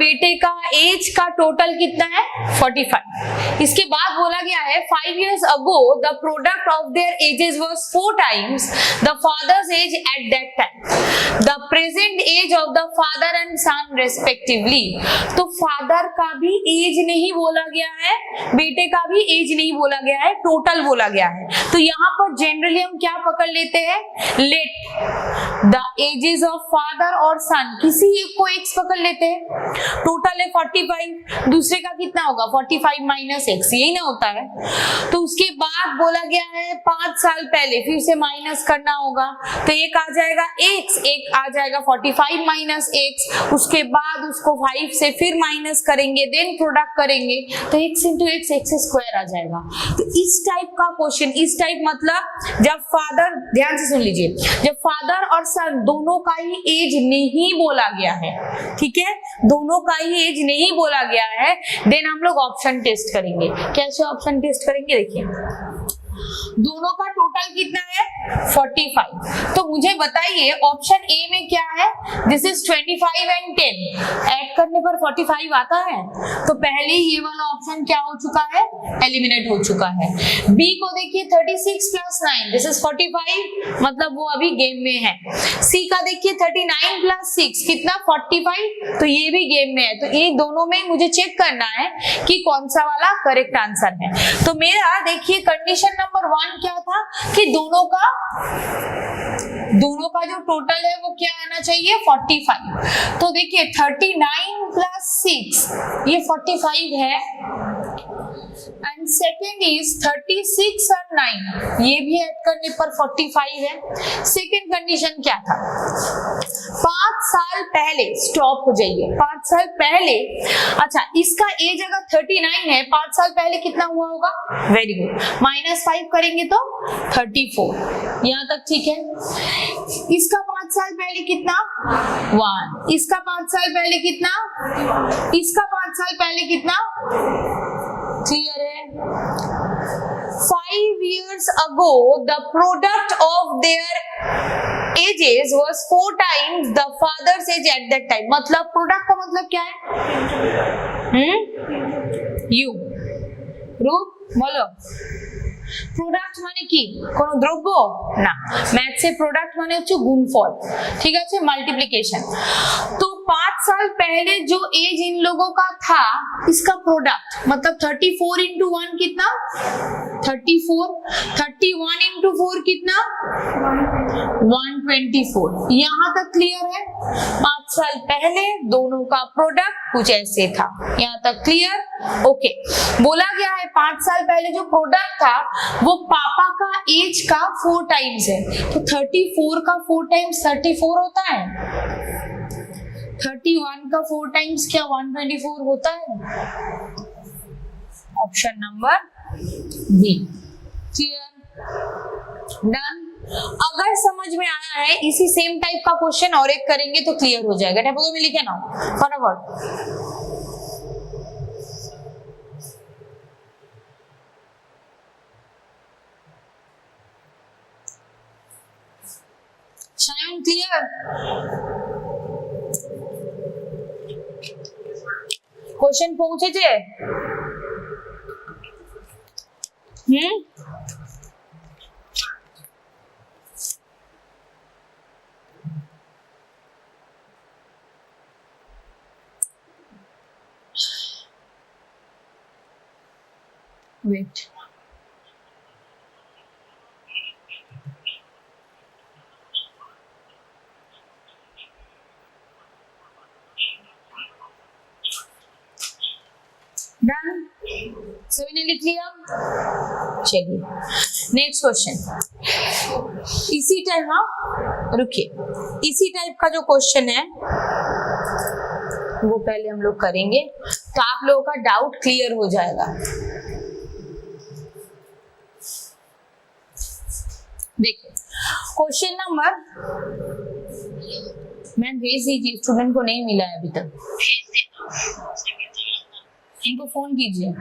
बेटे का एज का टोटल कितना है 45। इसके बाद बोला गया है 5 years ago the product of their ages was 4 times the father's age at that time, the present age of the father and son respectively। तो फादर का भी एज नहीं बोला गया है, बेटे का भी एज नहीं बोला गया है, टोटल बोला गया है। तो यहाँ पर जनरली हम क्या पकड़ लेते हैं, let the ages of father और सन, किसी एक को एक्स पकड़ लेते हैं। टोटल है 45, दूसरे का कितना होगा 45 माइनस एक्स, यही ना होता है। तो उसके बाद बोला गया है 5 साल पहले, फिर से माइनस करना होगा, तो एक आ जाएगा एक्स, एक आ जाएगा 45 माइनस एक्स, उसके बाद उसको 5 से फिर माइनस करेंगे, देन प्रोडक्ट करेंगे, तो X into X X square आ जाएगा। तो इस टाइप का क्वेश्चन, इस टाइप मतलब जब फादर, ध्यान से सुन लीजिए, जब फादर और सन दोनों का ही एज नहीं बोला गया है, ठीक है, दोनों का ही एज नहीं बोला गया है, देन हम लोग ऑप्शन टेस्ट करेंगे। कैसे ऑप्शन टेस्ट करेंगे, देखिए दोनों का टोटल कितना है 45। तो मुझे बताइए ऑप्शन ए में क्या है, दिस इज 25 एंड 10, ऐड करने पर 45 आता है, तो पहले ही ये वाला ऑप्शन क्या हो चुका है, एलिमिनेट हो चुका है। बी को देखिए 36 प्लस 9, दिस इज 45, मतलब वो अभी गेम में है। सी का देखिए 39 प्लस 6 कितना 45, तो ये भी गेम में है। तो ये दोनों में मुझे चेक करना है कि कौन सा वाला करेक्ट आंसर है। तो मेरा देखिए कंडीशन नंबर 1 क्या था कि दोनों का जो टोटल है वो क्या आना चाहिए 45। तो देखिए 39 प्लस 6 ये 45 है, एंड सेकेंड इज 36 और 9 ये भी ऐड करने पर 45 है। सेकेंड कंडीशन क्या था, 5 साल पहले, स्टॉप हो जाइए, 5 साल पहले, अच्छा इसका एज अगर 39 है, 5 साल पहले कितना हुआ होगा, वेरी गुड, -5 करेंगे तो 34, यहाँ तक ठीक है। इसका 5 साल पहले कितना 1, इसका 5 साल पहले कितना, इसका 5 साल पहले कितना, क्लियर है। 5 years ago the product of their ages was 4 times the father's age at that time। मतलब प्रोडक्ट का मतलब क्या है, यू रूप बोलो, প্রোডাক্ট মানে কি কোন দ্রব্য না, ম্যাথসে প্রোডাক্ট মানে হচ্ছে গুণফল, ঠিক আছে, মাল্টিপ্লিকেशन। तो 5 साल पहले जो एज इन लोगों का था, इसका प्रोडक्ट मतलब 34 इंटू 1 कितना 34, 31 इंटू 4 कितना 124। यहाँ तक क्लियर है। 5 साल पहले दोनों का प्रोडक्ट कुछ ऐसे था, यहाँ तक क्लियर, ओके। बोला गया है 5 साल पहले जो प्रोडक्ट था वो पापा का एज का 4 टाइम्स है, तो 34 का 4 टाइम्स 34 होता है, 31 का 4 टाइम्स क्या 124 होता है। Option number B, clear, done. अगर समझ में आया है, इसी सेम टाइप का क्वेश्चन और एक करेंगे तो क्लियर हो जाएगा। टेबल में लिखे ना फटाफट। शायद क्लियर, क्वेश्चन पहुंचे जे वेट, डन, सभी ने लिख लिया। चलिए नेक्स्ट क्वेश्चन, इसी टाइप, हाँ रुकिए, इसी टाइप का जो क्वेश्चन है वो पहले हम लोग करेंगे, तो आप लोगों का डाउट क्लियर हो जाएगा। देखिए क्वेश्चन नंबर, मैं भेज दीजिए, स्टूडेंट को नहीं मिला है अभी तक, इनको फोन कीजिए।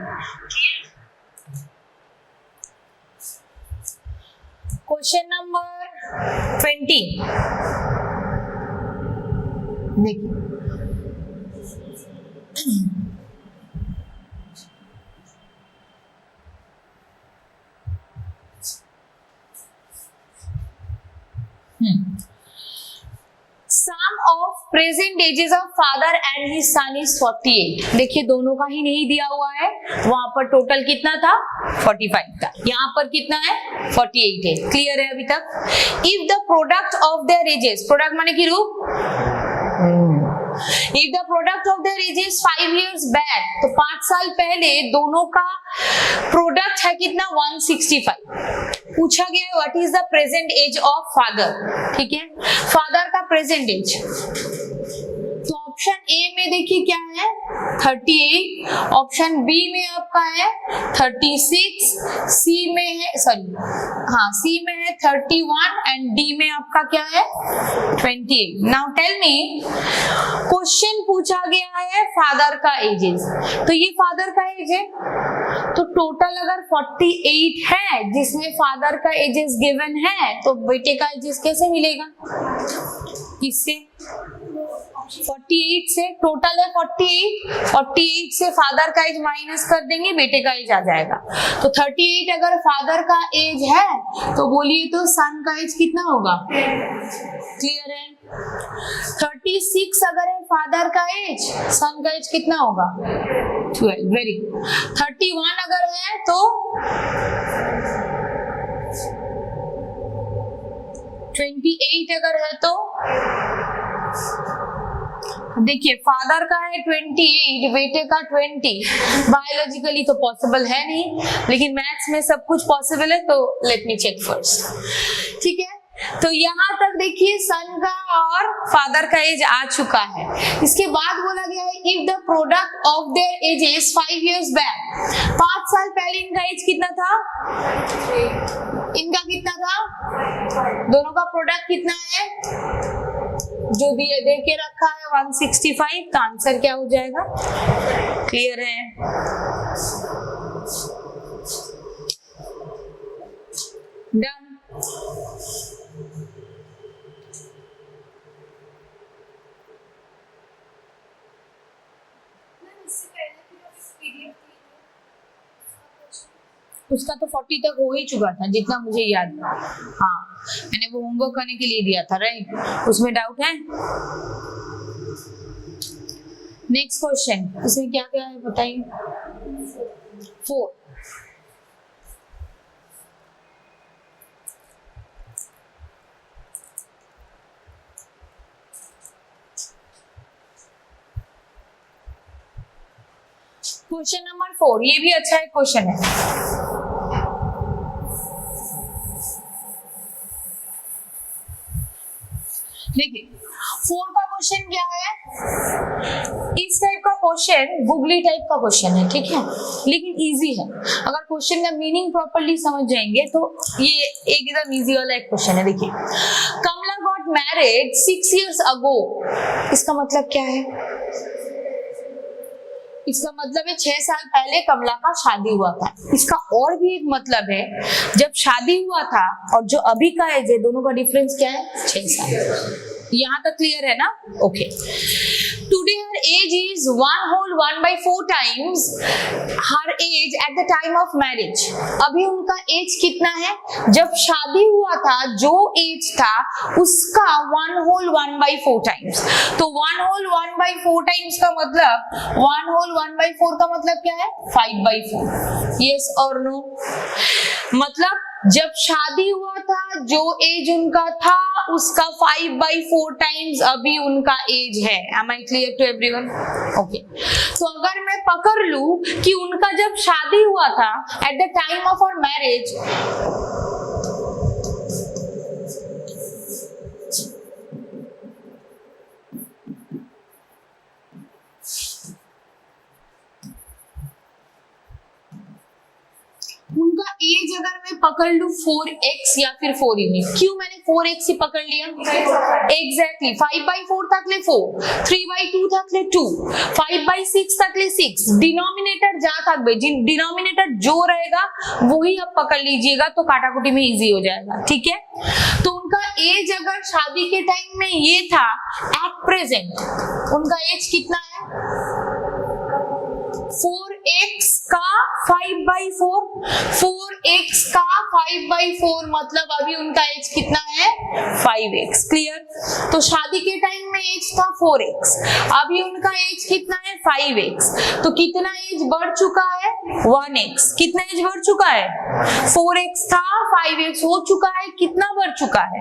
क्वेश्चन नंबर 20, देखिए present ages of father and his son is 48। देखिए दोनों का ही नहीं दिया हुआ है, वहां पर टोटल कितना था 45 था, यहाँ पर कितना है 48 है। क्लियर है अभी तक? If the product of there edges, product माने की रूप, If the product of their age is 5 years back, तो 5 साल पहले दोनों का प्रोडक्ट है कितना 165। पूछा गया है what is the present age of father. ठीक है, फादर का प्रेजेंट एज, तो ऑप्शन ए में देखिए क्या है 38, ऑप्शन बी में आपका है 36, सी में है सी में है 31 एंड डी में आपका क्या है 28। नाउ टेल मी, क्वेश्चन पूछा गया है फादर का एजेस, तो ये फादर का एज है, तो टोटल अगर 48 है जिसमें फादर का एजेस गिवन है, तो बेटे का एजेस कैसे मिलेगा? किससे? 48 से, टोटल है 48 से फादर का एज माइनस कर देंगे, बेटे का एज आ जाएगा। तो 38 अगर फादर का एज है तो बोलिए तो सन का एज कितना होगा? क्लियर है? 36 अगर है फादर का एज, सन का एज कितना होगा 12। Very good. 31 अगर है तो 28 अगर है तो देखिए फादर का है 28, बेटे का 20। बायोलॉजिकली तो पॉसिबल है नहीं, लेकिन मैथ्स में सब कुछ पॉसिबल है, तो लेट मी चेक फर्स्ट। ठीक है, तो यहाँ तक देखिए सन का और फादर का एज आ चुका है। इसके बाद बोला गया है if the product of their age is 5 years back, 5 साल पहले इनका एज कितना था? इनका कितना था? दोनों का प्रोडक्ट कितना है? जो दिए दे के रखा है 165, का आंसर क्या हो जाएगा? क्लियर है? डन। उसका तो 40 तक हो ही चुका था जितना मुझे याद था। हाँ, मैंने वो होमवर्क करने के लिए दिया था, राइट? उसमें डाउट है? नेक्स्ट क्वेश्चन, इसमें क्या क्या है बताइए? 4। क्वेश्चन नंबर 4, ये भी अच्छा एक क्वेश्चन है। देखिए 4 का क्वेश्चन क्या है? इस टाइप का क्वेश्चन गूगली टाइप का क्वेश्चन है, ठीक है, लेकिन इजी है। अगर क्वेश्चन का मीनिंग प्रॉपर्ली समझ जाएंगे तो ये एकदम इजी वाला एक क्वेश्चन है। देखिए, कमला गॉट मैरिड 6 years ago, इसका मतलब क्या है? इसका मतलब है 6 साल पहले कमला का शादी हुआ था। इसका और भी एक मतलब है, जब शादी हुआ था और जो अभी का एज है, दोनों का डिफरेंस क्या है? 6 साल। यहाँ तक क्लियर है ना? Okay. Today her age is 1/4 times her age at the time of marriage. अभी उनका एज कितना है? जब शादी हुआ था जो एज था उसका 1/4 times। तो 1/4 times का मतलब 1/4 का मतलब क्या है? 5/4। यस और नो? मतलब जब शादी हुआ था जो एज उनका था उसका 5/4 टाइम्स अभी उनका एज है। Am I clear to everyone? Okay. तो अगर मैं पकड़ लूं कि उनका जब शादी हुआ था at the time of our marriage, उनका एज अगर मैं पकड़ लूं 4x या फिर 4 यूनिट, क्यों मैंने 4x ही पकड़ लिया? एग्जैक्टली 5/4 থাকলে 4, 3/2 থাকলে 2, 5/6 থাকলে 6। डिनोमिनेटर जा থাকবে, डिनोमिनेटर जो रहेगा वही आप पकड़ लीजिएगा, तो काटाकुटी में इजी हो जाएगा। ठीक है, तो उनका एज अगर शादी के टाइम में ये था, एट प्रेजेंट उनका एज कितना है? 4x का 5/4, 4x का 5/4 मतलब अभी उनका एज कितना है 5x। क्लियर? तो शादी के टाइम में एज था 4x, अभी उनका एज कितना है 5x, तो कितना एज बढ़ चुका है 1x। कितना एज बढ़ चुका है 4x था 5x हो चुका है, कितना बढ़ चुका है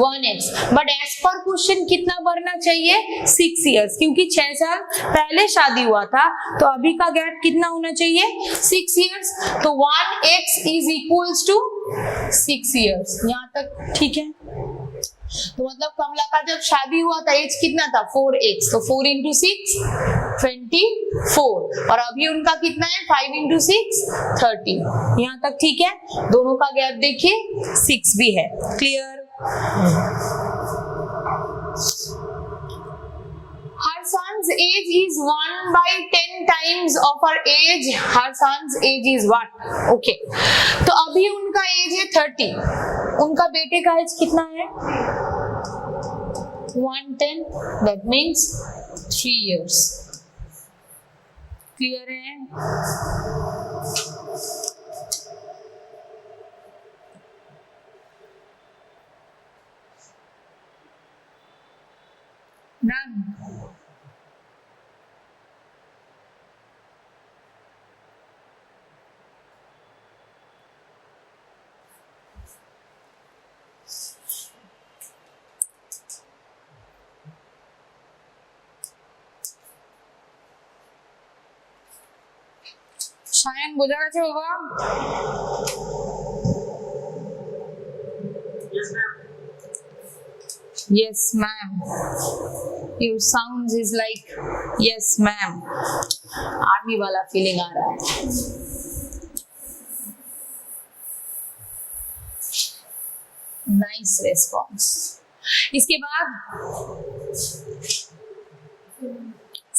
1x। But as per question कितना बढ़ना चाहिए 6 इयर्स, क्योंकि 6 साल पहले शादी हुआ था, तो अभी का गैप कितना होना चाहिए 6 इयर्स। तो 1x is equals to 6 years. यहाँ तक ठीक है? तो मतलब कमला का जब शादी हुआ था एज कितना था 4x, तो 4 into 6 24, और अभी उनका कितना है 5 into 6 30। यहाँ तक ठीक है? दोनों का गैप देखिए 6 भी है। Clear? Her son's age is 1/10 times of her age. Her son's age is what? Okay. तो अभी उनका एज है 30, उनका बेटे का एज कितना है 110, that means 3 years. क्लियर है? None. শায়ান বোঝা গেছে বাবা? Yes ma'am. Your sounds is like yes ma'am. Army वाला फीलिंग आ रहा है। Nice response. इसके बाद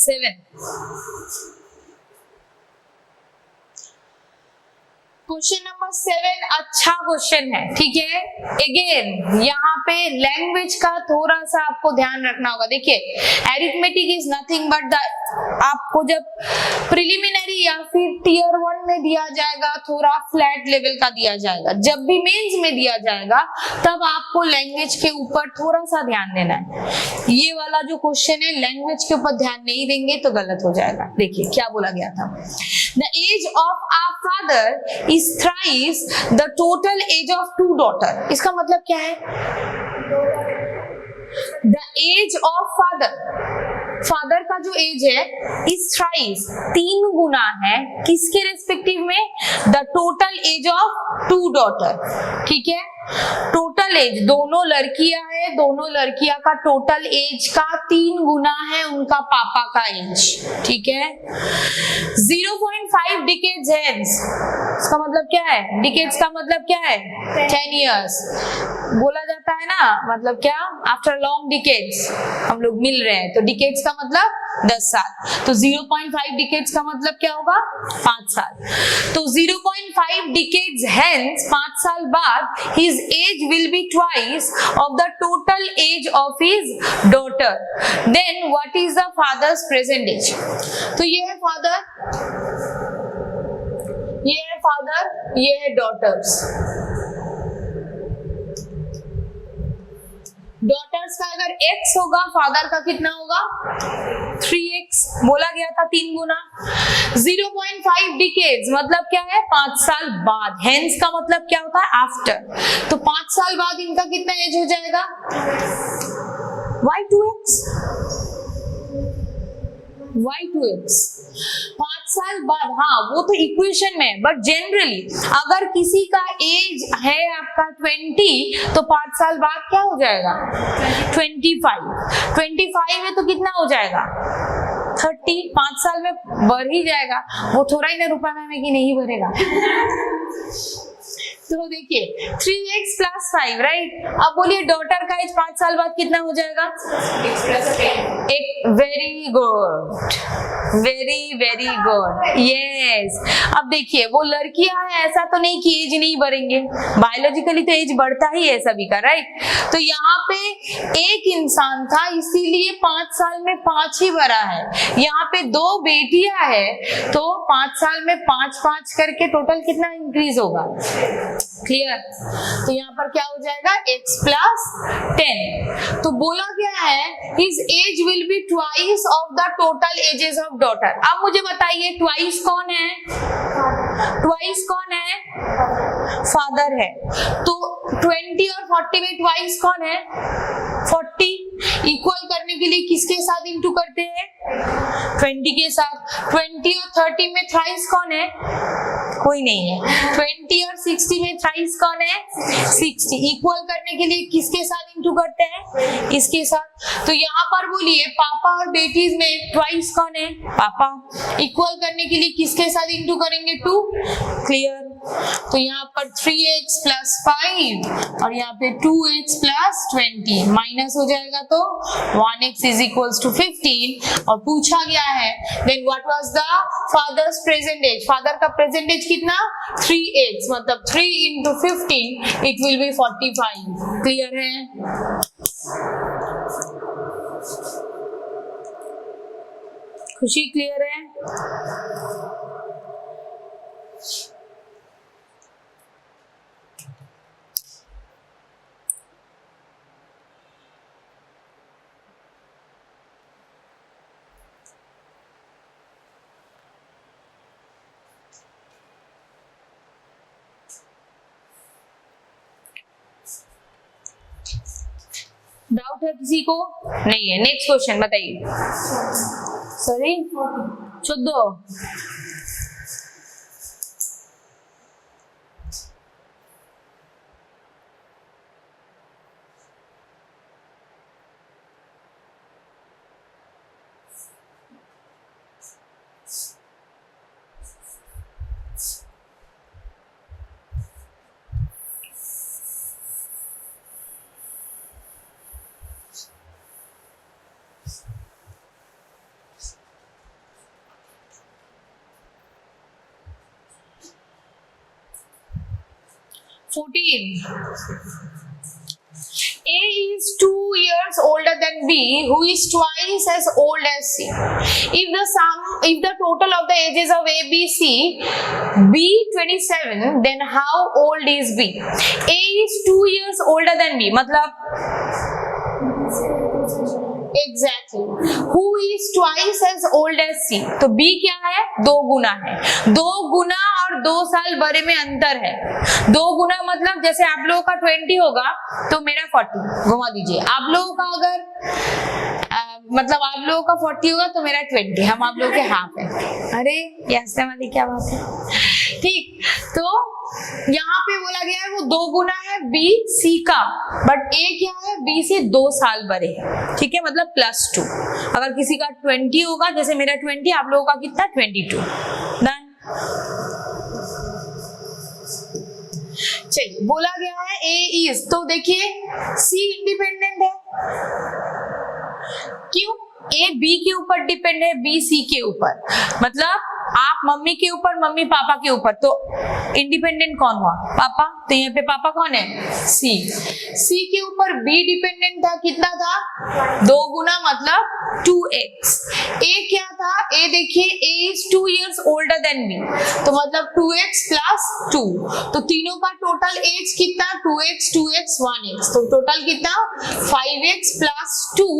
7 क्वेश्चन नंबर 7 अच्छा क्वेश्चन है, ठीक है? अगेन यहाँ पे लैंग्वेज का थोड़ा सा आपको ध्यान रखना होगा। देखिए arithmetic is nothing but the, आपको जब प्रिलिमिनरी या फिर टियर 1 में दिया जाएगा थोड़ा फ्लैट लेवल का दिया जाएगा, जब भी मेंस में दिया जाएगा तब आपको लैंग्वेज के ऊपर थोड़ा सा ध्यान देना है। ये वाला जो क्वेश्चन है लैंग्वेज के ऊपर ध्यान नहीं देंगे तो गलत हो जाएगा। देखिए क्या बोला गया था, the age of our father is thrice the total age of 2 daughter। इसका मतलब क्या है? The age of father, father का जो एज है इस थ्राइस 3 गुना है किसके रेस्पेक्टिव में? The total age of 2 daughter. ठीक है? टोटल एज, दोनों लड़कियां है, दोनों लड़कियां का टोटल एज का 3 गुना है उनका पापा का एज। ठीक है? 0.5 डिकेड्स हेंस, इसका मतलब क्या है? डिकेड्स का मतलब क्या है? 10 इयर्स बोला जाता है ना, मतलब क्या? आफ्टर लॉन्ग डिकेड्स हम लोग मिल रहे हैं, तो डिकेड्स का मतलब 10 साल। तो 0.5 डिकेड्स का मतलब क्या होगा? 5 साल। तो 0.5 डिकेड्स हेंस 5 साल बाद his age will be twice of the total age of his daughter. Then what is the father's present age? तो ये है father, ये है father, ये है daughters। डॉटर्स का अगर x होगा, फादर का कितना होगा? 3x। बोला गया था 3 गुना। 0.5 डिकेड्स मतलब क्या है? 5 साल बाद। हेंस का मतलब क्या होता है? आफ्टर। तो 5 साल बाद इनका कितना एज हो जाएगा? y2x। y2x 5 साल बाद। हाँ वो तो इक्वेशन में है, बट जनरली अगर किसी का एज है आपका 20 तो 5 साल बाद क्या हो जाएगा? 25 है तो कितना हो जाएगा? 30। 5 साल में बढ़ ही जाएगा, वो थोड़ा ही ना रुपए में कि नहीं भरेगा। तो देखिए 3x + 5, राइट। अब बोलिए डॉटर का एज 5 साल बाद कितना हो जाएगा? x + 10। एक very good, very good, yes. अब देखिए वो लड़कियां हैं, ऐसा तो नहीं कि एज नहीं बढ़ेंगे, बायोलॉजिकली तो एज बढ़ता ही है सभी का, राइट। तो यहाँ पे एक इंसान था इसीलिए 5 साल में 5 ही बढ़ा है। यहाँ पे 2 बेटियां है तो 5 साल में 5 करके टोटल कितना इंक्रीज होगा? क्लियर। तो यहाँ पर क्या हो जाएगा? x + 10। तो बोला गया है his age will be twice of the total ages of daughter। अब मुझे बताइए twice कौन है? twice कौन है? फादर है। तो 20 और 40 में twice कौन है? 40। इक्वल करने के लिए किसके साथ इंटू करते हैं? 20 के साथ। 20 और 30 में थ्राइस कौन है? कोई नहीं है। 20 और 60 में थ्राइस कौन है? 60। इक्वल करने के लिए किसके साथ इंटू करते हैं? इसके साथ। तो यहाँ पर बोलिए पापा और बेटीज में ट्वाइस कौन है? पापा। इक्वल करने के लिए किसके साथ इंटू करेंगे? 2। क्लियर। तो यहाँ पर 3x + 5 और यहाँ पे 2x + 20 माइनस हो जाएगा तो 1x = 15। और पूछा गया है then what was the father's present age? Father का प्रेजेंट एज कितना? 3x, मतलब 3 × 15 इट विल बी 45। क्लियर है? खुशी क्लियर है? डाउट है किसी को? नहीं है। नेक्स्ट क्वेश्चन बताइए। Sorry 14। A is 2 years older than B, who is twice as old as C. If the total of the ages of A, B, C, B 27, then how old is B? A is 2 years older than B, मतलब Exactly. Who is twice as old as C? तो B क्या है? 2 गुना है। 2 गुना और 2 साल बड़े में अंतर है। 2 गुना मतलब जैसे आप लोगों का 20 होगा तो मेरा 40, घुमा दीजिए। आप लोगों का अगर मतलब आप लोगों का 40 होगा तो मेरा 20, हम आप लोगों के हाफ है। अरे ऐसे वाली क्या बात है? ठीक। तो यहाँ पे बोला गया है वो 2 गुना है B C का, बट A क्या है? B से 2 साल बड़े है। ठीक है, मतलब +2। अगर किसी का 20 होगा, जैसे मेरा 20, आप लोगों का कितना? 22। डन। चलिए, बोला गया है A is, तो देखिए C इंडिपेंडेंट है। क्यों? A B के ऊपर डिपेंड है, B C के ऊपर। मतलब आप मम्मी के ऊपर, मम्मी पापा के ऊपर, तो इंडिपेंडेंट कौन हुआ? पापा। तो यहाँ पे पापा कौन है? C। C के ऊपर B डिपेंडेंट था, कितना था? 2 गुना, मतलब 2x। A क्या था? A देखिए A is 2 years older than B, तो मतलब 2x + 2। तो तीनों का टोटल एज कितना? 2x 2x 1x, तो टोटल कितना? 5x + 2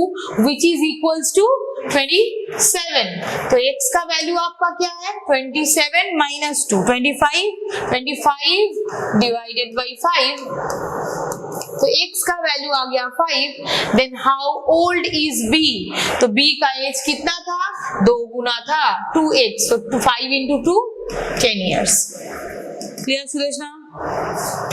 which is equals to 27। तो x का वैल्यू आपका क्या है? 27 - 2, 25 डिवाइडेड बाई 5। तो x का वैल्यू आ गया 5। Then how old is B? तो B का एज कितना था? 2 गुना था, 2x, तो 5 × 2 10 years। क्लियर सुरेश ना?